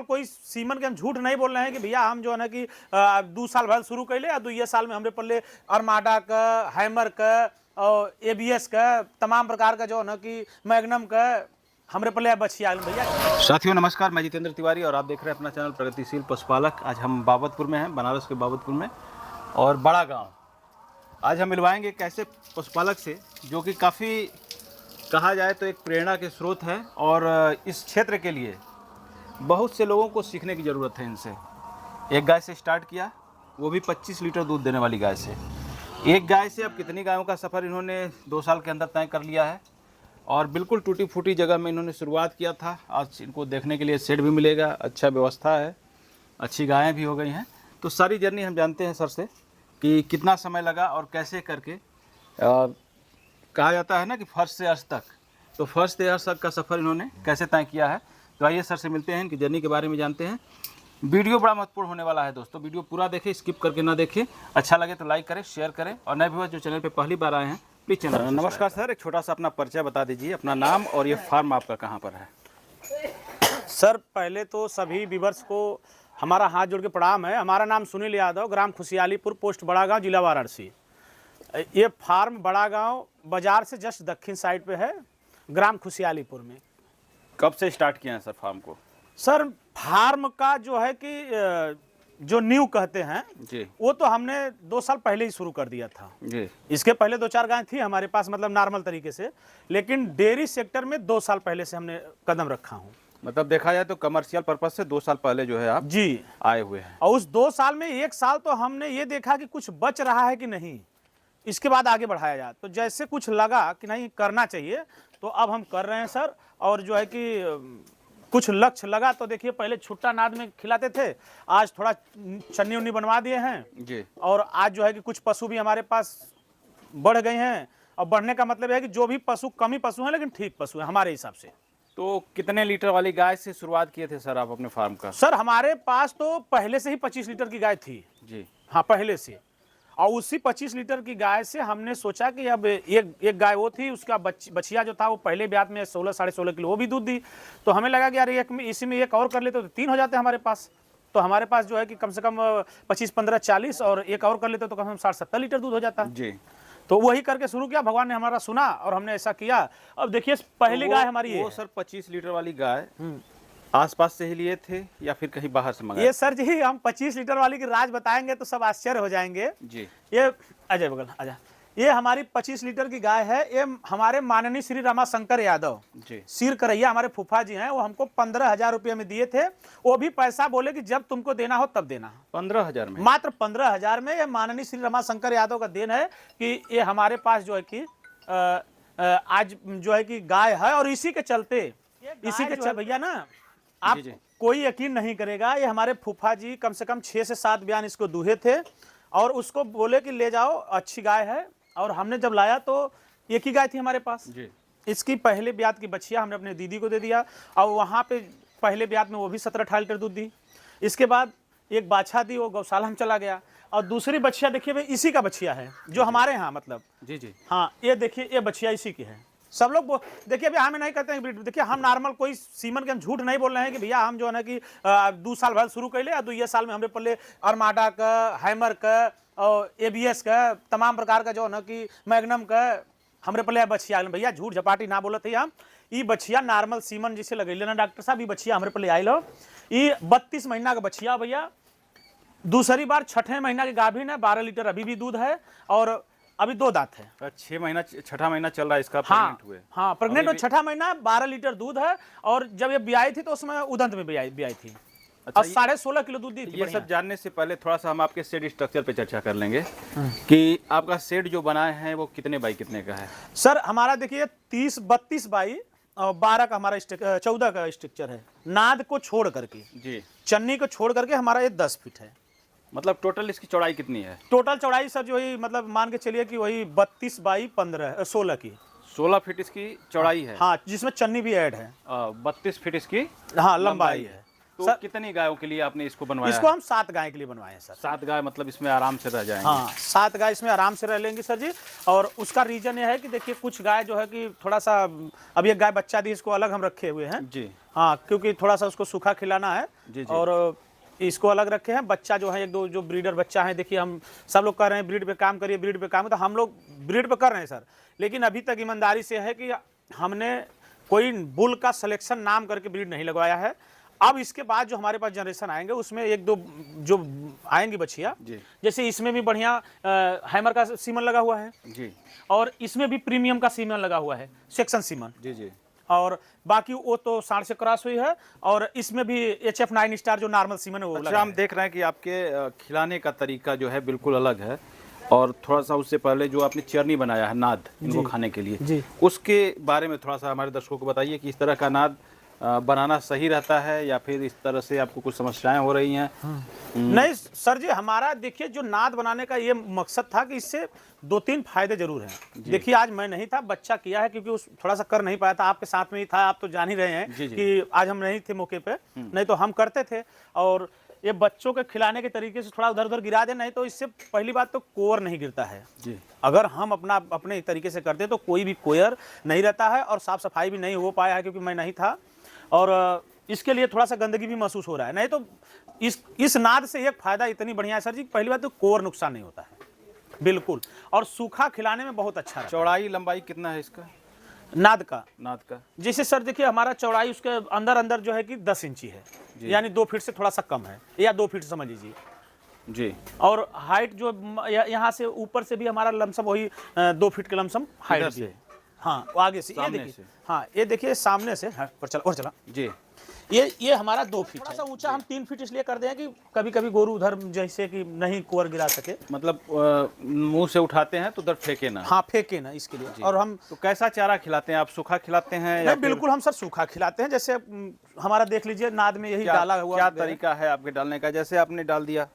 कोई सीमन के हम झूठ नहीं बोल रहे हैं कि भैया हम जो है ना कि 2 साल भर शुरू कैले या 2 साल में हमरे पल्ले अरमाडा का, हैमर का और एबीएस का, तमाम प्रकार का जो है ना कि मैग्नम का हमरे पल्ले बछिया भैया। साथियों नमस्कार, मैं जितेंद्र तिवारी और आप देख रहे हैं अपना चैनल प्रगतिशील पशुपालक। आज हम बाबतपुर में हैं, बनारस के बाबतपुर में, और बड़ा गांव। आज हम मिलवाएंगे एक ऐसे पशुपालक से जो कि काफ़ी कहा जाए तो एक प्रेरणा के स्रोत है, और इस क्षेत्र के लिए बहुत से लोगों को सीखने की ज़रूरत है इनसे। एक गाय से स्टार्ट किया, वो भी 25 लीटर दूध देने वाली गाय से। एक गाय से अब कितनी गायों का सफ़र इन्होंने 2 साल के अंदर तय कर लिया है, और बिल्कुल टूटी फूटी जगह में इन्होंने शुरुआत किया था। आज इनको देखने के लिए शेड भी मिलेगा, अच्छा व्यवस्था है, अच्छी गायें भी हो गई हैं। तो सारी जर्नी हम जानते हैं सर से कि कितना समय लगा और कैसे करके कहा जाता है ना कि फर्श से अर्श तक, तो फर्श से अर्श तक का सफ़र इन्होंने कैसे तय किया है। तो आइए सर से मिलते हैं, इनकी जर्नी के बारे में जानते हैं। वीडियो बड़ा महत्वपूर्ण होने वाला है दोस्तों, वीडियो पूरा देखें, स्किप करके ना देखें। अच्छा लगे तो लाइक करें, शेयर करें, और नए व्यूअर्स जो चैनल पे पहली बार आए हैं प्लीज़ चैनल। नमस्कार सर, एक छोटा सा अपना परिचय बता दीजिए, अपना नाम और ये फार्म आपका कहाँ पर है। सर पहले तो सभी व्यूअर्स को हमारा हाथ जोड़ के प्रणाम है। हमारा नाम सुनील यादव, ग्राम खुशियालीपुर, पोस्ट बड़ा गाँव, जिला वाराणसी। ये फार्म बड़ा गांव बाजार से जस्ट दक्षिण साइड पे है, ग्राम खुशियालीपुर में। कब से स्टार्ट किया है सर फार्म को। सर फार्म का जो है कि जो न्यू कहते हैं जी, वो तो हमने 2 साल पहले ही शुरू कर दिया था जी। इसके पहले 2-4 गाय थी हमारे पास, मतलब नॉर्मल तरीके से, लेकिन डेयरी सेक्टर में 2 साल पहले से हमने कदम रखा हूँ। मतलब देखा जाए तो कमर्शियल पर्पज से 2 साल पहले जो है आप जी आए हुए हैं। और उस 2 साल में 1 साल तो हमने ये देखा कि कुछ बच रहा है कि नहीं, इसके बाद आगे बढ़ाया जाए। तो जैसे कुछ लगा कि नहीं करना चाहिए तो अब हम कर रहे हैं सर। और जो है कि कुछ लक्ष्य लगा तो देखिए, पहले छुट्टा नाद में खिलाते थे, आज थोड़ा चन्नी उन्नी बनवा दिए हैं जी। और आज जो है कि कुछ पशु भी हमारे पास बढ़ गए हैं। और बढ़ने का मतलब है कि जो भी पशु कमी पशु हैं लेकिन ठीक पशु हैं हमारे हिसाब से। तो कितने लीटर वाली गाय से शुरुआत किए थे सर आप अपने फार्म का। सर हमारे पास तो पहले से ही 25 लीटर की गाय थी जी। हाँ, पहले से। और उसी 25 लीटर की गाय से हमने सोचा कि अब एक गाय वो थी, उसका बछिया जो था वो पहले ब्यात में 16-16.5 किलो वो भी दूध दी। तो हमें लगा कि यार इसी में एक और कर लेते तो 3 हो जाते हमारे पास। तो हमारे पास जो है कि कम से कम 25, 15, 40, और एक और कर लेते तो कम से कम 60-70 लीटर दूध हो जाता जी। तो वही करके शुरू किया, भगवान ने हमारा सुना और हमने ऐसा किया। अब देखिए पहली तो गाय हमारी वो सर 25 लीटर वाली गाय आसपास से ही लिए थे या फिर कहीं बाहर से मंगाए। ये सर जी हम 25 लीटर वाली की राज बताएंगे तो सब आश्चर्य हो जाएंगे जी। ये अजय बगल आजा, ये हमारी 25 लीटर की गाय है। ये हमारे माननीय श्री रमाशंकर यादव जी सिर करैया हमारे फूफा जी हैं, वो हमको 15,000 रुपये में दिए थे। वो भी पैसा बोले कि जब तुमको देना हो तब देना। 15,000 में, मात्र 15,000 में। ये माननीय श्री रमाशंकर यादव का देन है कि ये हमारे पास जो है कि आज जो है कि गाय है। और इसी के चलते भैया ना आप जी। कोई यकीन नहीं करेगा, ये हमारे फूफा जी कम से कम 6 से 7 बयान इसको दूहे थे और उसको बोले कि ले जाओ, अच्छी गाय है। और हमने जब लाया तो एक ही गाय थी हमारे पास जी। इसकी पहले ब्यात की बछिया हमने अपने दीदी को दे दिया, और वहाँ पे पहले ब्यात में वो भी 17-18 लीटर दूध दी। इसके बाद एक बाछा दी, वो गौशाला में चला गया। और दूसरी बछिया देखिए भाई, इसी का बछिया है जो हमारे यहाँ, मतलब जी जी। हाँ ये देखिए, ये बछिया इसी की है। सब लोग देखिए अभी हमें नहीं कहते हैं, देखिए हम नॉर्मल कोई सीमन के हम झूठ नहीं बोल रहे हैं कि भैया हम जो है ना कि 2 साल भर शुरू कैले या 2 साल में हमरे पल्ले अरमाडा का, हैमर का और एबीएस का, तमाम प्रकार का जो है ना कि मैग्नम का हमरे पल्ले बछिया भैया, झूठ झपाटी ना बोलत है हम। ये बछिया नॉर्मल सीमन जिसे लगेले ना डॉक्टर साहब, ये बछिया हमरे पल्ले आयल हो। ये 32 महीना का बछिया भैया, दूसरी बार 6ठे महीना के गाभिन है, 12 लीटर अभी भी दूध है और अभी 2 दांत है। 6 महीना, 6ठा महीना चल रहा है इसका, हाँ प्रेग्नेंट हुए। हाँ, प्रेग्नेंट हो 6ठा महीना, 12 लीटर दूध है। और जब ये ब्याई थी तो उसमें उदंत में ब्याई थी। अच्छा, और 16.5 किलो दूध दी थी। ये सब जानने से पहले थोड़ा सा हम आपके शेड स्ट्रक्चर पे चर्चा कर लेंगे कि आपका शेड जो बनाए हैं वो कितने बाई कितने का है। सर हमारा देखिए 32 बाई 12 का हमारा 14 का स्ट्रक्चर है, नाद को छोड़ करके। जी। चन्नी को छोड़ करके हमारा ये 10 फीट है। मतलब टोटल इसकी चौड़ाई कितनी है। टोटल चौड़ाई सर जो ही मतलब मान के चलिए कि वही 32 बाई 16 की 16 फीट इसकी चौड़ाई है। हाँ, जिसमें चन्नी भी ऐड है। 32 फीट इसकी हाँ लंबाई है। तो सर, कितनी गायों के लिए आपने इसको बनवाया इसको है? हम 7 गाय के लिए बनवाए हैं सर। 7 गाय, मतलब इसमें आराम से रह जाएंगे। हाँ, 7 गाय इसमें आराम से रह लेंगी सर जी। और उसका रीजन ये है कि देखिए कुछ गाय जो है कि थोड़ा सा, अभी एक गाय बच्चा दी, इसको अलग हम रखे हुए हैं जी हाँ, क्योंकि थोड़ा सा उसको सूखा खिलाना है। जी जी। और इसको अलग रखे हैं। बच्चा जो है एक दो जो ब्रीडर बच्चा है, देखिए हम सब लोग कर रहे हैं ब्रीड पे काम करिए, ब्रीड पे काम, तो हम लोग ब्रीड पे कर रहे हैं सर। लेकिन अभी तक ईमानदारी से है कि हमने कोई बुल का सिलेक्शन नाम करके ब्रीड नहीं लगवाया है। अब इसके बाद जो हमारे पास जनरेशन आएंगे उसमें एक दो जो आएंगी बछिया, जी जैसे इसमें भी बढ़िया हैमर का सीमन लगा हुआ है, जी और इसमें भी प्रीमियम का सीमन लगा हुआ है, सेक्शन सीमन। जी जी। और बाकी वो तो 60 से क्रॉस हुई है। और इसमें भी HF9 स्टार जो नॉर्मल सीमन है वो अच्छा, लगा हम है। देख रहे हैं कि आपके खिलाने का तरीका जो है बिल्कुल अलग है। और थोड़ा सा उससे पहले जो आपने चरनी बनाया है नाद इनको खाने के लिए, जी। उसके बारे में थोड़ा सा हमारे दर्शकों को बताइए कि इस तरह का नाद बनाना सही रहता है या फिर इस तरह से आपको कुछ समस्याएं हो रही हैं? नहीं सर जी, हमारा देखिए जो नाद बनाने का ये मकसद था कि इससे 2-3 फायदे जरूर हैं। देखिए आज मैं नहीं था, बच्चा किया है, क्योंकि उस थोड़ा सा कर नहीं पाया था, आपके साथ में ही था, आप तो जान ही रहे हैं जी, जी। कि आज हम नहीं थे मौके पे, नहीं तो हम करते थे। और ये बच्चों के खिलाने के तरीके से थोड़ा उधर उधर गिरा दे, नहीं तो इससे पहली बात तो कोयर नहीं गिरता है जी। अगर हम अपने तरीके से करते तो कोई भी कोयर नहीं रहता है, और साफ सफाई भी नहीं हो पाया है क्योंकि मैं नहीं था। और इसके लिए थोड़ा सा गंदगी भी महसूस हो रहा है। नहीं तो इस नाद से एक फायदा इतनी बढ़िया है सर जी, पहली बात तो कोर नुकसान नहीं होता है बिल्कुल, और सूखा खिलाने में बहुत अच्छा रहता है। चौड़ाई लंबाई कितना है इसका नाद का नाद का? जैसे सर देखिए हमारा चौड़ाई उसके अंदर अंदर जो है कि 10 इंची है, यानी 2 फीट से थोड़ा सा कम है, या 2 फीट समझ लीजिए जी। और हाइट जो यहाँ से ऊपर से भी हमारा लमसम वही 2 फीट के लमसम हाइट इधर भी से? है। हाँ, वो आगे से ये सामने देखिए से? हाँ, ये देखिए सामने से, हाँ, और चला जी। ये हमारा 2 फीट थोड़ा सा ऊंचा हम 3 फीट इसलिए कर दें कि कभी कभी गोरू उधर जैसे कि नहीं कोर गिरा सके, मतलब मुंह से उठाते हैं तो उधर फेंके ना। हाँ फेंके ना इसके लिए। और हम तो कैसा चारा खिलाते हैं आप? सूखा खिलाते हैं या नहीं, फिर बिल्कुल हम सर सूखा खिलाते हैं। जैसे हमारा देख लीजिए नाद में यही डाला हुआ क्या तरीका है आपके डालने का? जैसे आपने डाल दिया,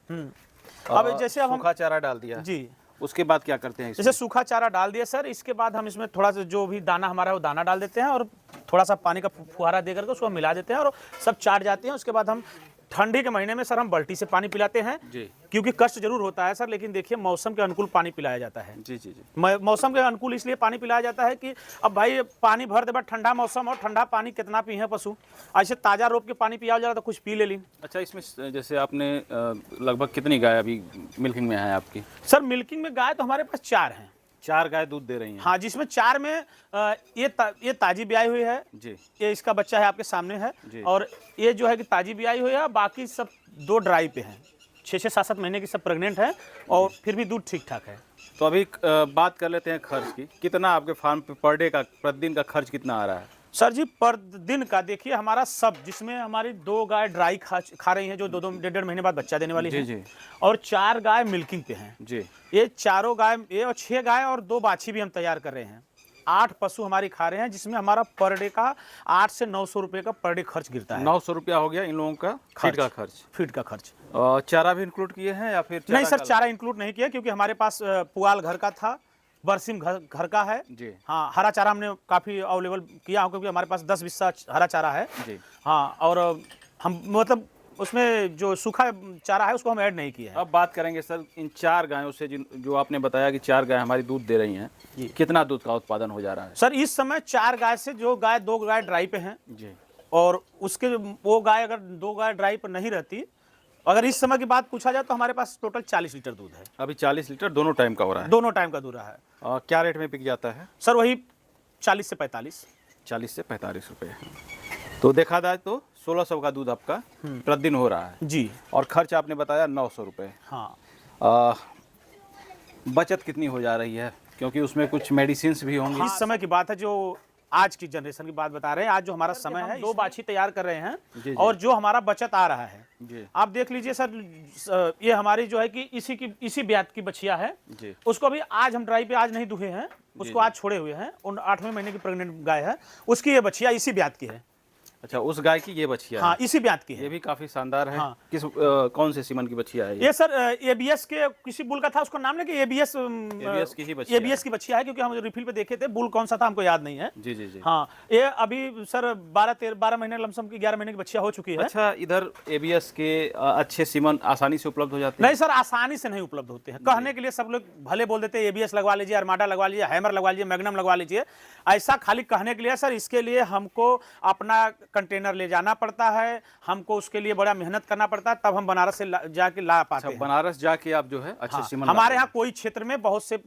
अब जैसे अब हम सूखा चारा डाल दिया जी, उसके बाद क्या करते हैं इसमें? जैसे सूखा चारा डाल दिया सर, इसके बाद हम इसमें थोड़ा सा जो भी दाना हमारा है वो दाना डाल देते हैं, और थोड़ा सा पानी का फुहारा दे करके उसको मिला देते हैं, और सब चाट जाते हैं। उसके बाद हम ठंडी के महीने में सर हम बाल्टी से पानी पिलाते हैं जी क्योंकि कष्ट जरूर होता है सर, लेकिन देखिए मौसम के अनुकूल पानी पिलाया जाता है। जी जी जी। मौसम के अनुकूल इसलिए पानी पिलाया जाता है कि अब भाई पानी भर दे, बट ठंडा मौसम और ठंडा पानी कितना पिए पशु, ऐसे ताज़ा रोप के पानी पिया जाए तो कुछ पी ले ली। अच्छा, इसमें जैसे आपने लगभग कितनी गाय अभी मिल्किंग में है आपकी? सर मिल्किंग में गाय तो हमारे पास 4 हैं। 4 गाय दूध दे रही हैं? हाँ, जिसमें 4 में ये ताजी ब्याई हुई है, जी। ये इसका बच्चा है आपके सामने है, जी। और ये जो है कि ताजी ब्याई हुई है, बाकी सब 2 ड्राई पे हैं, 6-6, 7-7 महीने की सब प्रेग्नेंट है, और फिर भी दूध ठीक ठाक है। तो अभी बात कर लेते हैं खर्च की। कितना आपके फार्म पे पर डे का, प्रतिदिन का खर्च कितना आ रहा है? सर जी पर दिन का देखिए हमारा सब, जिसमें हमारी 2 गाय ड्राई खा रही हैं जो 2-2 डेढ़ महीने बाद बच्चा देने वाली जी है, जी और 4 गाय मिल्किंग पे हैं। जी। ये चारों गाय, ये और 6 गाय और 2 बाछी भी हम तैयार कर रहे हैं। 8 पशु हमारी खा रहे हैं, जिसमें हमारा पर डे का 8 से 900 रुपये का पर डे खर्च गिरता है। 900 रुपया हो गया इन लोगों का फीड का खर्च। फीड का खर्च। चारा भी इंक्लूड किए हैं या फिर नहीं सर, चारा इंक्लूड नहीं किया क्योंकि हमारे पास पुआल घर का था, बरसिम घर का है जी। हाँ, हरा चारा हमने काफ़ी अवेलेबल किया हो क्योंकि हमारे पास 10 बिस्सा हरा चारा है जी। हाँ, और हम मतलब उसमें जो सूखा चारा है उसको हम ऐड नहीं किया है। अब बात करेंगे सर इन 4 गायों से, जो आपने बताया कि 4 गाय हमारी दूध दे रही हैं, कितना दूध का उत्पादन हो जा रहा है? सर इस समय 4 गाय से जो गाय 2 गाय ड्राई पे हैं जी। और उसके वो गाय अगर 2 गाय ड्राई पर नहीं रहती, अगर इस समय की बात पूछा जाए तो हमारे पास टोटल 40 लीटर दूध है। अभी 40 लीटर दोनों टाइम का हो रहा है? दोनों टाइम का दूध रहा है। क्या रेट में बिक जाता है सर? वही 40 से 45। 40 से 45 रुपये। तो देखा जाए तो 1600 का दूध आपका प्रतिदिन हो रहा है जी। और खर्च आपने बताया 900 रुपये। हाँ। बचत कितनी हो जा रही है? क्योंकि उसमें कुछ मेडिसिन भी होंगी। इस समय की बात है, जो आज की जनरेशन की बात बता रहे हैं, आज जो हमारा समय है 2 बाछी तैयार कर रहे हैं जी, जी। और जो हमारा बचत आ रहा है जी आप देख लीजिए सर, ये हमारी जो है कि इसी ब्यात की बछिया है जी। उसको भी आज हम ड्राई पे आज नहीं दुहे हैं, उसको आज छोड़े हुए हैं, उन 8वें महीने की प्रेग्नेंट गाय है, उसकी ये बछिया इसी ब्यात की है। अच्छा, उस गाय की ये बछिया हाँ, है। इसी ब्यात की ये है। भी काफी शानदार है। हाँ। किस कौन से सीमन की बछिया है ये? ये सर एबीएस के किसी बुल का था, उसको नाम लेके एबीएस ABS की ही बछिया एबीएस की बछिया है, क्योंकि हम रिफिल पे देखे थे, बुल कौन सा था हमको याद नहीं है। जी जी जी। हाँ, ये अभी सर 12 महीने लमसम की 11 महीने की बच्चिया हो चुकी है। अच्छा, इधर ABS के अच्छे सीमन आसानी से उपलब्ध हो जाते हैं? नहीं सर, आसानी से नहीं उपलब्ध होते हैं। कहने के लिए सब लोग भले बोल देते हैं एबीएस लगवा लीजिए, अरमाडा लगवा लीजिए, हैमर लगवा लीजिए, मैग्नम लगवा लीजिए। ऐसा खाली कहने के लिए सर, इसके लिए हमको अपना कंटेनर ले जाना पड़ता है, हमको उसके लिए बड़ा मेहनत करना पड़ता है, तब हम बनारस से जाके ला पाते हैं। बनारस जाके आप जो है अच्छे हाँ, सीमन हमारे यहाँ कोई क्षेत्र में बहुत से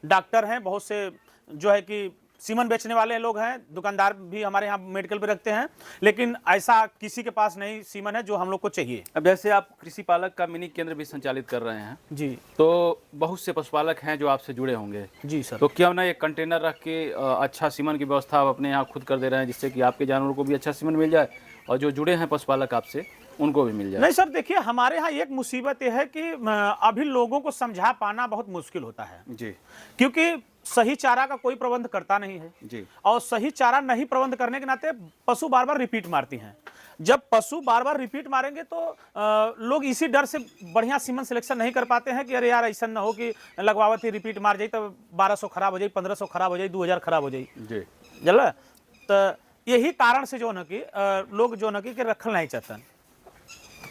डॉक्टर हैं, बहुत से जो है कि सीमन बेचने वाले लोग हैं, दुकानदार भी हमारे यहाँ मेडिकल पे रखते हैं, लेकिन ऐसा किसी के पास नहीं सीमन है जो हम लोग को चाहिए। अब जैसे आप कृषि पालक का मिनी केंद्र भी संचालित कर रहे हैं, जी तो बहुत से पशुपालक हैं जो आपसे जुड़े होंगे, जी सर। तो क्यों ना एक कंटेनर रख के अच्छा सीमन की व्यवस्था आप अपने यहाँ खुद कर दे रहे हैं, जिससे कि आपके जानवरों को भी अच्छा सीमन मिल जाए और जो जुड़े हैं पशुपालक आपसे उनको भी मिल जाए। नहीं सर, देखिए हमारे यहाँ एक मुसीबत यह है कि अभी लोगों को समझा पाना बहुत मुश्किल होता है, जी क्योंकि सही चारा का कोई प्रबंध करता नहीं है जी। और सही चारा नहीं प्रबंध करने के नाते पशु बार बार रिपीट मारती हैं। जब पशु बार बार रिपीट मारेंगे तो लोग इसी डर से बढ़िया सीमन सिलेक्शन नहीं कर पाते हैं कि अरे यार ऐसा ना हो कि लगवावत ही रिपीट मार जाए तो 1200 खराब हो जाए, 1500 खराब हो जाए, 2000 खराब हो जाए जी। जल। तो यही कारण से जो न कि लोग जो न कि रखल नहीं चाहते।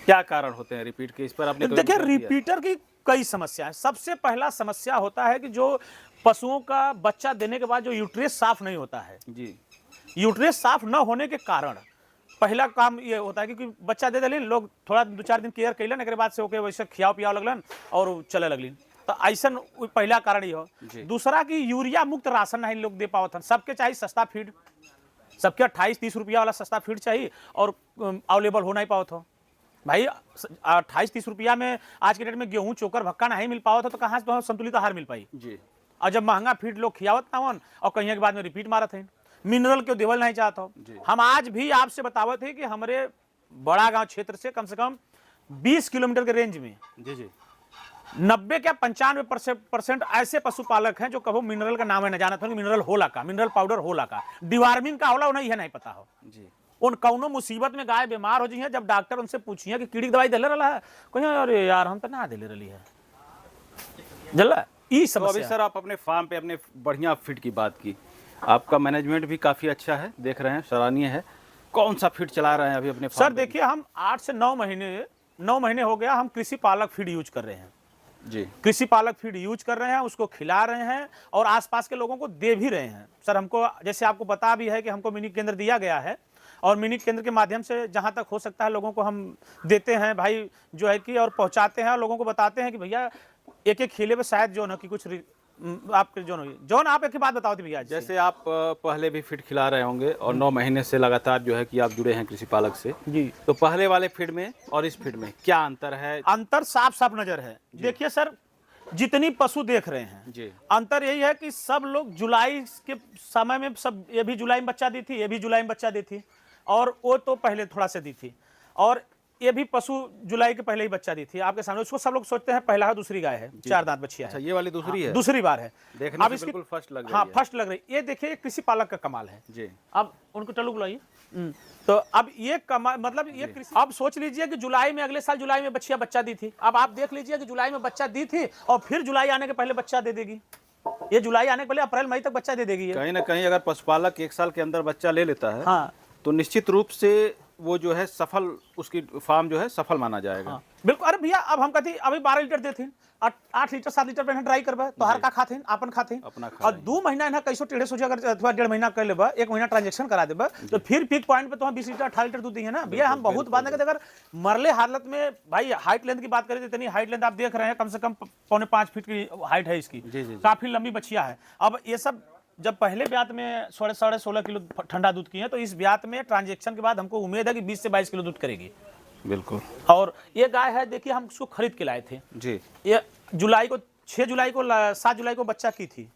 क्या कारण होते हैं रिपीट के, इस पर आपने देखिए रिपीटर की कई समस्या है। सबसे पहला समस्या होता है कि जो पशुओं का बच्चा देने के बाद जो यूट्रेस साफ नहीं होता है, जी। यूट्रेस साफ न होने के कारण पहला काम ये होता है कि बच्चा दे दिलीन, लोग थोड़ा 2-4 दिन केयर कैलन, एक बाद से ओके वैसे खियाव पियाव लगलन और चले लगलिन। तो ऐसा पहला कारण ये हो। दूसरा कि यूरिया मुक्त राशन नहीं लोग दे पावत। सबके चाहिए सस्ता फीड, सबके 28-30 रुपया वाला सस्ता फीड चाहिए और अवेलेबल हो नहीं पावत हो। भाई 28-30 रुपया में आज के डेट में गेहूं चोकर भक्का नहीं मिल पावत हो तो कहाँ से संतुलित आहार मिल पाई जी। और जब महंगा फीड लोग खियावत ना वन और कहीं के बाद में रिपीट मारत हैं, मिनरल क्यों देवल नहीं चाहता हो। हम आज भी आपसे बतावत है कि हमारे बड़ा गांव क्षेत्र से कम 20 किलोमीटर के रेंज में जी जी 90 क्या 95% ऐसे पशुपालक हैं जो कभी मिनरल का नाम है न जानत हो, मिनरल होला का, मिनरल पाउडर होला का, डिवार्मिंग का होला उन्हें यह नहीं पता हो। जी। उन कौनो मुसीबत में गाय बीमार हो जी है, जब डॉक्टर उनसे पूछिए कि कीड़ी की दवाई दिले रहा है, कहीं अरे यार हम तो ना दिले रही है जल्ला ई तो अभी सर आप अपने फार्म पे अपने बढ़िया फीड की बात की, आपका मैनेजमेंट भी काफ़ी अच्छा है, देख रहे हैं, सराहनीय है। कौन सा फीड चला रहे हैं अभी अपने फार्म सर? देखिए हम 8 से 9 महीने हो गया हम कृषि पालक फीड यूज कर रहे हैं जी। कृषि पालक फीड यूज कर रहे हैं, उसको खिला रहे हैं और आसपास के लोगों को दे भी रहे हैं। सर हमको जैसे आपको पता भी है कि हमको मिनी केंद्र दिया गया है और मिनी केंद्र के माध्यम से जहां तक हो सकता है लोगों को हम देते हैं भाई जो है कि और पहुंचाते हैं और लोगों को बताते हैं कि भैया एक एक खिले पे शायद जो ना कि कुछ आपके जो आप एक बात बताओ थी भैया। जैसे आप पहले भी फीड खिला रहे होंगे और 9 महीने से लगातार जो है कि आप जुड़े हैं कृषि पालक से जी, तो पहले वाले फीड में और इस फीड में क्या अंतर है? अंतर साफ साफ नजर है। देखिए सर, जितनी पशु देख रहे हैं जी। अंतर यही है कि सब लोग जुलाई के समय में सब ये भी जुलाई में बच्चा दी थी, ये भी जुलाई में बच्चा दी थी और वो तो पहले थोड़ा सा दी थी और ये भी पशु जुलाई के पहले ही बच्चा दी थी आपके सामने। उसको सब लोग सोचते हैं पहला है, दूसरी गाय है, 4 दांत बच्चिया है। अच्छा, ये वाली दूसरी है? दूसरी बार है। देखने अब से इसकी बिल्कुल फर्स्ट लग रही हाँ है। फर्स्ट लग रही। ये देखिए कृषि पालक का कमाल है जी। अब उनको टल्लू बुलाइए। तो अब ये कमाल मतलब ये कृषि, अब सोच लीजिए कि जुलाई में, अगले साल जुलाई में बच्चिया बच्चा दी थी। अब आप देख लीजिए कि जुलाई में बच्चा दी थी और फिर जुलाई आने के पहले बच्चा दे देगी। ये जुलाई आने के पहले अप्रैल मई तक बच्चा दे देगी। कहीं ना कहीं अगर पशुपालक 1 साल के अंदर बच्चा ले लेता है हाँ तो निश्चित रूप से वो जो है सफल, उसकी फार्म जो है सफल माना जाएगा। हाँ, बिल्कुल। अरे भैया अब हम कहते अभी 12 लीटर देते 8 लीटर 7 लीटर पे ट्राई करबे तो हर का खाते अपन खाते अपना और 2 महीना इन्हें कैसो टेढ़े सोचे अगर अथवा 1.5 महीना कर लेबा, 1 महीना ट्रांजेक्शन करा देबा तो फिर पीक पॉइंट पे तो हम 20 लीटर 18 लीटर दूध देंगे ना भैया। हम बहुत बात नहीं करते। अगर मरले हालत में भाई हाइट लेंथ की बात करें तो इतनी हाइट लेंथ आप देख रहे हैं, कम से कम 4.5 फीट की हाइट है इसकी, काफी लंबी बच्चिया है। अब ये सब जब पहले ब्यात में 16.5 किलो ठंडा दूध की है तो इस ब्यात में ट्रांजेक्शन के बाद हमको उम्मीद है कि 20 से 22 किलो दूध करेगी। बिल्कुल। और ये गाय है, देखिए हम उसको खरीद के लाए थे जी। ये जुलाई को 6 जुलाई को 7 जुलाई को बच्चा की थी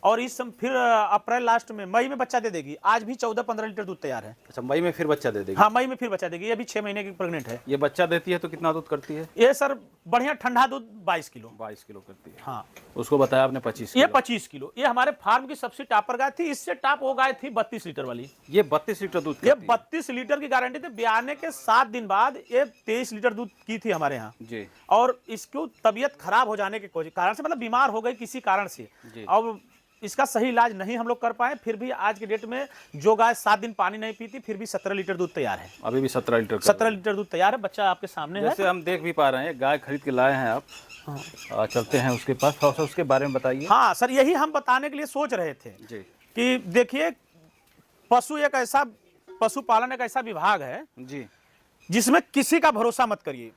और इस फिर अप्रैल लास्ट में मई में बच्चा दे देगी। आज भी 14-15 लीटर दूध तैयार है। अच्छा, मई में फिर बच्चा दे देगी? हाँ, मई में फिर बच्चा देगी। ये अभी 6 महीने की प्रेग्नेंट है। ये बच्चा देती है तो कितना दूध करती है? ये सर बढ़िया ठंडा दूध 22 किलो। 22 किलो करती है। हाँ, उसको बताया आपने 25 ये किलो। 25 किलो। ये हमारे फार्म की सबसे टॉपर गाय थी। इससे टॉप वो गाय थी 32 लीटर वाली। ये 32 लीटर दूध ये करती है? 32 लीटर की गारंटी थी। ब्याने के 7 दिन बाद ये 23 लीटर दूध की थी हमारे यहाँ जी। और इसको तबीयत खराब हो जाने के कारण से, मतलब बीमार हो गई किसी कारण से, और इसका सही इलाज नहीं हम लोग कर पाए। फिर भी आज के डेट में जो गाय 7 दिन पानी नहीं पीती फिर भी 17 लीटर दूध तैयार है। अभी भी 17 लीटर? 17 लीटर दूध तैयार है। बच्चा आपके सामने है। जैसे हम देख भी पा रहे हैं, गाय खरीद के लाए हैं आप। हाँ। चलते हैं उसके पास, थोड़ा सा उसके बारे में बताइए। हाँ सर, यही हम बताने के लिए सोच रहे थे जी कि देखिए, पशुपालन एक ऐसा विभाग है जी जिसमें किसी का भरोसा मत करिए।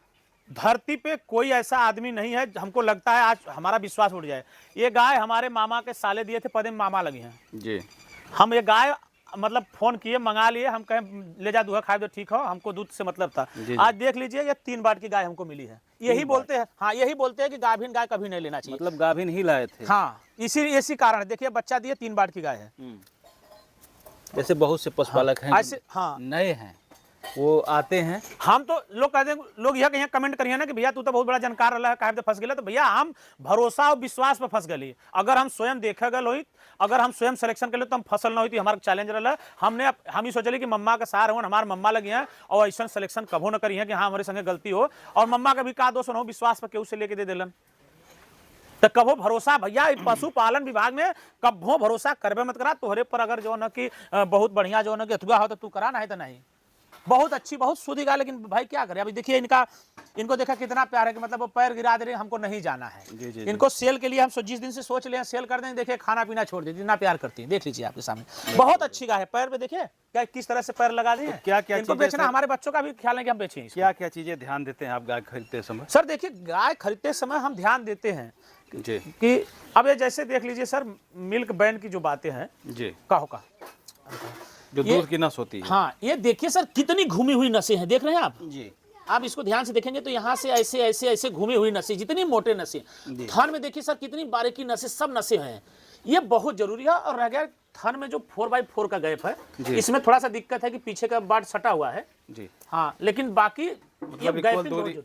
धरती पे कोई ऐसा आदमी नहीं है, हमको लगता है आज हमारा विश्वास उठ जाए। ये गाय हमारे मामा के साले दिए थे, पदे में मामा लगी हैं जी। हम ये गाय मतलब फोन किए, मंगा लिए, हम कहें ले जा दूल्हा खाए तो ठीक हो, हमको दूध से मतलब था। आज देख लीजिए, ये 3 बाट की गाय हमको मिली है। यही बोलते हैं, हाँ यही बोलते हैं कि गाभिन गाय कभी नहीं लेना चाहिए। मतलब गाभिन ही लाए थे? हाँ, इसी कारण देखिए, बच्चा दिए 3 बाट की गाय है। जैसे बहुत से पशुपालक हैं ऐसे, हाँ नए हैं, वो आते हैं। हम तो लोग कहते हैं, लोग यह कहीं कमेंट करिए ना कि भैया तू तो बहुत बड़ा जानकार रहा है, काहे पे फंस गए। तो भैया हम भरोसा और विश्वास पे फंस गए। अगर हम स्वयं देखे गए होई, अगर हम स्वयं सिलेक्शन कर ले तो हम फसल ना हुई। हमारा चैलेंज रहा, हम ही सोचले कि मम्मा का सार हो, हमारे मम्मा लगी हैं और ऐसा सिलेक्शन कभो न करी है कि हाँ हमारे संगे गलती हो, और मम्मा का भी का दोष हो, विश्वास पर केहू से लेके दे दिलन। तो कभो भरोसा भैया पशुपालन विभाग में कभो भरोसा करबे मत करा। तोहरे पर अगर जो न कि बहुत बढ़िया जो न कि अथुआ हो तो तू करा, नहीं तो नहीं। बहुत अच्छी, बहुत शुद्ध गाय, लेकिन भाई क्या करें। अभी देखिए इनको देखा कितना प्यार है कि मतलब वो पैर गिरा दे रहे, हमको नहीं जाना है। जी, इनको सेल के लिए हम जिस दिन से सोच ले सेल कर दें, देखिए खाना पीना छोड़ दे, जितना प्यार करती है। देख लीजिए आपके सामने, बहुत अच्छी गाय है। पैर पे देखिए क्या किस तरह से पैर लगा दिए। क्या क्या इनको बेचना, हमारे बच्चों का भी ख्याल है कि हम बेचें। क्या क्या चीजें ध्यान देते हैं आप गाय खरीदते समय? सर देखिए, गाय खरीदते समय हम ध्यान देते हैं जी कि अब ये जैसे देख लीजिए सर, मिल्क बैन की जो बातें हैं जी, का जो दूध की नस होती है। हाँ, ये देखिए सर कितनी घूमी हुई नसें हैं, देख रहे हैं आप जी। आप इसको ध्यान से देखेंगे तो यहाँ से ऐसे ऐसे ऐसे घूमी हुई नसें, जितनी मोटे नसें। थन में देखिए सर कितनी बारीकी नसें, सब नसें हैं। ये बहुत जरूरी है। और रह गया थन में जो 4x4 का गैप है, इसमें थोड़ा सा दिक्कत है कि पीछे का बाट सटा हुआ है जी। हाँ, लेकिन बाकी मतलब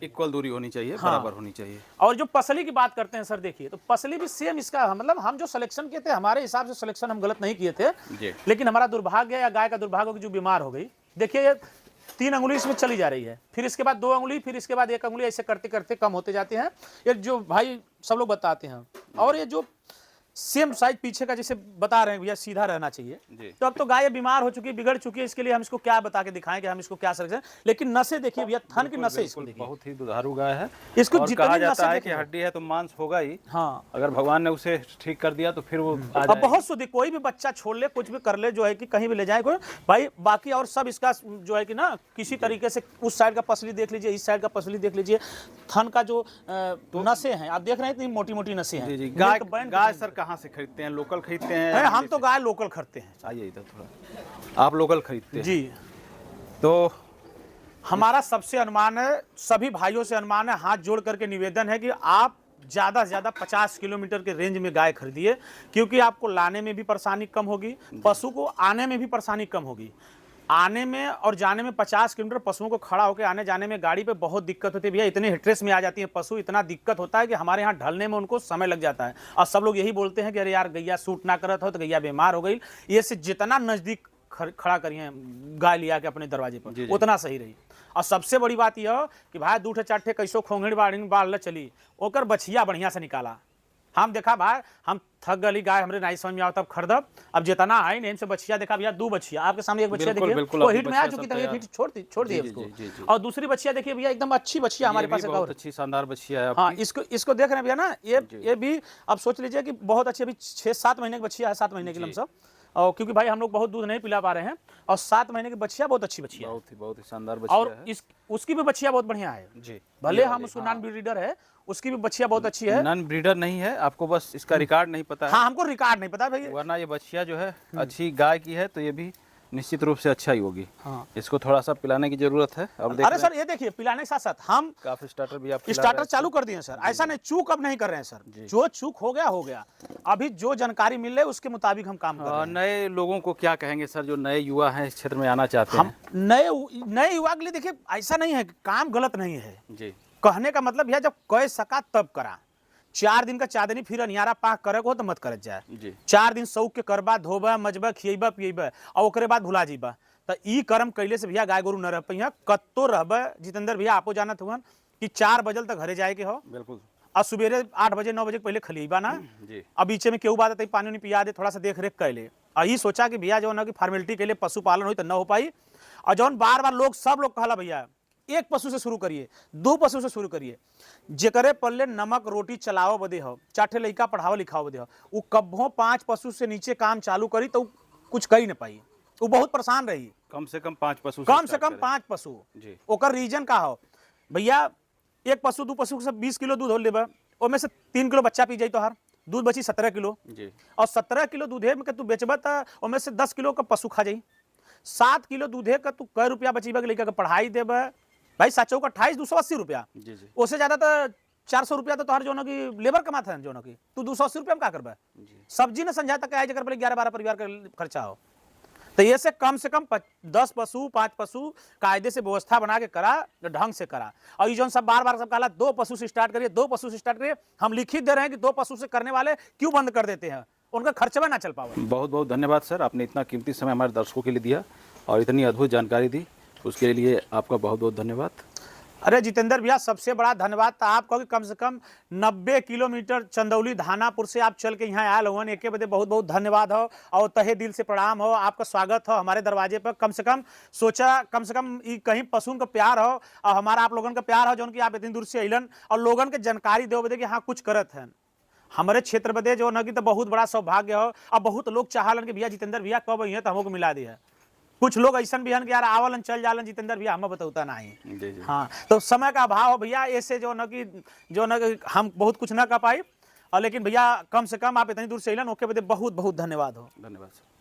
इक्वल दूरी होनी चाहिए, हाँ, बराबर होनी चाहिए। और जो पसली की बात करते हैं सर, देखिए तो पसली भी सेम इसका, मतलब हम जो सिलेक्शन किए थे, हमारे हिसाब से सिलेक्शन हम गलत नहीं किए थे, लेकिन हमारा दुर्भाग्य या गाय का दुर्भाग्य की जो बीमार हो गई। देखिए ये 3 अंगुली इसमें चली जा रही है, फिर इसके बाद 2 अंगुली, फिर इसके बाद 1 अंगुली, ऐसे करते करते कम होते जाते हैं। ये जो भाई सब लोग बताते हैं। और ये जो सेम साइज पीछे का जैसे बता रहे हैं भैया, सीधा रहना चाहिए। तो अब तो गाय बीमार हो चुकी है, बिगड़ चुकी है, इसके लिए हम इसको क्या बता के दिखाएं कि हम इसको क्या सकते हैं। लेकिन नसें देखिए भैया, थन की नसें इसको देखिए, बहुत ही दुधारू गाय है। इसको और जितनी कहा जाता है नसें कि हड्डी है तो मांस होगा ही। हाँ, अगर भगवान ने उसे ठीक कर दिया तो फिर वो अब बहुत शुद्ध, कोई भी बच्चा छोड़ ले, कुछ भी कर ले, जो है कि कहीं भी ले जाए कोई भाई, बाकी और सब इसका जो है कि ना किसी तरीके से, उस साइड का पसली देख लीजिए, इस साइड का पसली देख लीजिए, थन का जो नसें हैं आप देख रहे हैं, इतनी मोटी मोटी नसें हैं। गाय सर कहाँ से खरीदते हैं? लोकल खरीदते हैं? हम तो गाय लोकल खरीदते हैं। आइए इधर थोड़ा, आप लोकल खरीदते हैं जी। तो हमारा सबसे अनुमान है, सभी भाइयों से अनुमान है, हाथ जोड़ करके निवेदन है कि आप ज़्यादा से ज़्यादा 50 किलोमीटर के रेंज में गाय खरीदिए, क्योंकि आपको लाने में भी परेशानी कम होगी, पशु को आने में भी परेशानी कम होगी। आने में और जाने में 50 किलोमीटर पशुओं को खड़ा होकर आने जाने में गाड़ी पे बहुत दिक्कत होती है भैया। इतने स्ट्रेस में आ जाती है पशु, इतना दिक्कत होता है कि हमारे यहाँ ढलने में उनको समय लग जाता है। और सब लोग यही बोलते हैं कि अरे यार गैया सूट ना करत हो तो गैया बीमार हो गई। ये से जितना नज़दीक खड़ा करिए गाय लिया के अपने दरवाजे पर, उतना सही रही। और सबसे बड़ी बात यह कि भाई 2-4 कैसो खोंगड़ी बाड़ चली, ओकर बछिया बढ़िया से निकाला। हम देखा भाई, हम थक गली गाय, हमरे नहीं समझ में आओ तब खरीदब। अब जितना आई नेम से बछिया देखा भैया, 2 बछिया आपके सामने, एक बछिया देखिए वो हिट में आ चुकी थी, एक हिट छोड़ दी उसको। और दूसरी बछिया देखिए भैया, एकदम अच्छी बछिया हमारे पास, बहुत अच्छी शानदार बछिया है। हाँ, इसको देख रहे हैं भैया ना, ये भी आप सोच लीजिए कि बहुत अच्छी, अभी 6-7 महीने की बछिया है, 7 महीने की लमसम। और क्योंकि भाई हम लोग बहुत दूध नहीं पिला पा रहे हैं, और 7 महीने की बछिया बहुत अच्छी बछिया है, बहुत ही शानदार बछिया है। और उसकी भी बछिया बहुत बढ़िया है जी। भले हम उसको नॉन ब्रीडर है, उसकी भी बछिया बहुत अच्छी है। नॉन ब्रीडर नहीं है, आपको बस इसका रिकॉर्ड नहीं पता है। हाँ, हमको रिकॉर्ड नहीं पता भाई, वरना ये बछिया जो है अच्छी गाय की है, तो ये भी निश्चित रूप से अच्छा ही होगी। हाँ। इसको थोड़ा सा पिलाने की जरूरत है। अब देख अरे रहे सर ये देखिए पिलाने के साथ साथ हम हैं काफी स्टार्टर भी आप खिला स्टार्टर रहे हैं। चालू कर दिए हैं सर, ऐसा नहीं चूक अब नहीं कर रहे हैं सर, जी। जो चूक हो गया। अभी जो जानकारी मिल रही है उसके मुताबिक हम काम कर रहे हैं। नए लोगों को क्या कहेंगे सर, जो नए युवा हैं इस क्षेत्र में आना चाहते हम हैं? नए युवा के लिए देखिए ऐसा नहीं है कि काम गलत नहीं है, जी कहने का मतलब यह जब कह सका तब करा। 4 दिन का चादनी फिर अनियारा पाक करे को तो मत करत जाए। जी 4 दिन सौक के करबा धोबा मजबा खियबा पियबा और ओकरे बाद भुला जीबा, तो ई कर्म कैले से भैया गाय गोरू न रह पहिया कत्तो रहबा। जितेंद्र भैया आपो जानत हुआ कि 4 बजल तक घरे जाए के हो बिल्कुल और सुबेरे 8 बजे 9 बजे पहले खलिएबा ना। जी अब बीचे में केहू बात पानी नहीं पिया दे, थोड़ा सा देख रेख कैले और यही सोचा कि भैया जो ना कि फॉर्मेलिटी के लिए पशुपालन हो तो न हो पाई। और जौन बार बार लोग सब लोग कहला भैया 1 पशु से शुरू करिए, 2 पशु से शुरू करिए, जेकरे पल्ले नमक रोटी चलाओ बदे हो, 4 ठे लइका पढ़ाओ लिखाओ बदे हो, वो कब्बो 5 पशु से नीचे काम चालू करी तो कुछ कर ही न पाई, वो बहुत परेशान रही। कम से कम 5 पशु कम से स्टार्ट कम करें। 5 पशु। जी ओकर रीजन का हो भैया 1 पशु 2 पशु से 20 किलो दूध हो लेबा, ओमे से 3 किलो बच्चा पी जाई तो हर दूध बची 17 किलो, जी और 17 किलो दूधे में के तू बेचबा त ओमे से 10 किलो का पशु खा जाई। 7 किलो दूधे का तू कै रुपया बचीबा के लइका के पढ़ाई देबा भाई, 7 का 28 280 रुपया, जी जी उससे ज्यादा तो 400 रुपया तो तोहर जो ना कि लेबर कमाता है, जो ना कि तू 280 रुपया में का करबा। जी सब्जी न संझा तक आए जगह पर 11-12 परिवार का खर्चा हो, तो ये से कम 10 पशु 5 पशु कायदे से व्यवस्था बना के करा, ढंग से करा। और ये जो सब बार बार सब कहा 2 पशु से स्टार्ट करिए, 2 पशु से स्टार्ट करिए, हम लिखित दे रहे हैं कि 2 पशु से करने वाले क्यों बंद कर देते हैं, उनका खर्चवा ना चल पावे। बहुत बहुत धन्यवाद सर, आपने इतना कीमती समय हमारे दर्शकों के लिए दिया और इतनी अद्भुत जानकारी दी, उसके लिए आपका बहुत बहुत धन्यवाद। अरे जितेंद्र भैया सबसे बड़ा धन्यवाद तो आपको कि कम से कम 90 किलोमीटर चंदौली धानापुर से आप चल के यहाँ आयल हुआ, एक बदे बहुत बहुत धन्यवाद हो और तहे दिल से प्रणाम हो, आपका स्वागत हो हमारे दरवाजे पर। कम से कम सोचा कम से कम कहीं पशु का प्यार हो और हमारा आप लोगन का प्यार हो, जो कि आप इतनी दूर से अलन और लोगन के जानकारी दे बदे कि हाँ कुछ करत है हमारे क्षेत्र बदे जो न कि तो बहुत बड़ा सौभाग्य हो। और बहुत लोग चाहलन कि भैया जितेंद्र भैया कब अइहे तो हमको मिला दिया। कुछ लोग ऐसा भी हैं कि यार आवलन चल जालन जितेंद्र भैया हमें बताता नहीं। जी जी हाँ तो समय का अभाव हो भैया, ऐसे जो न कि हम बहुत कुछ ना कर पाई, और लेकिन भैया कम से कम आप इतनी दूर से अलन ओके बदे बहुत बहुत धन्यवाद हो। धन्यवाद सर।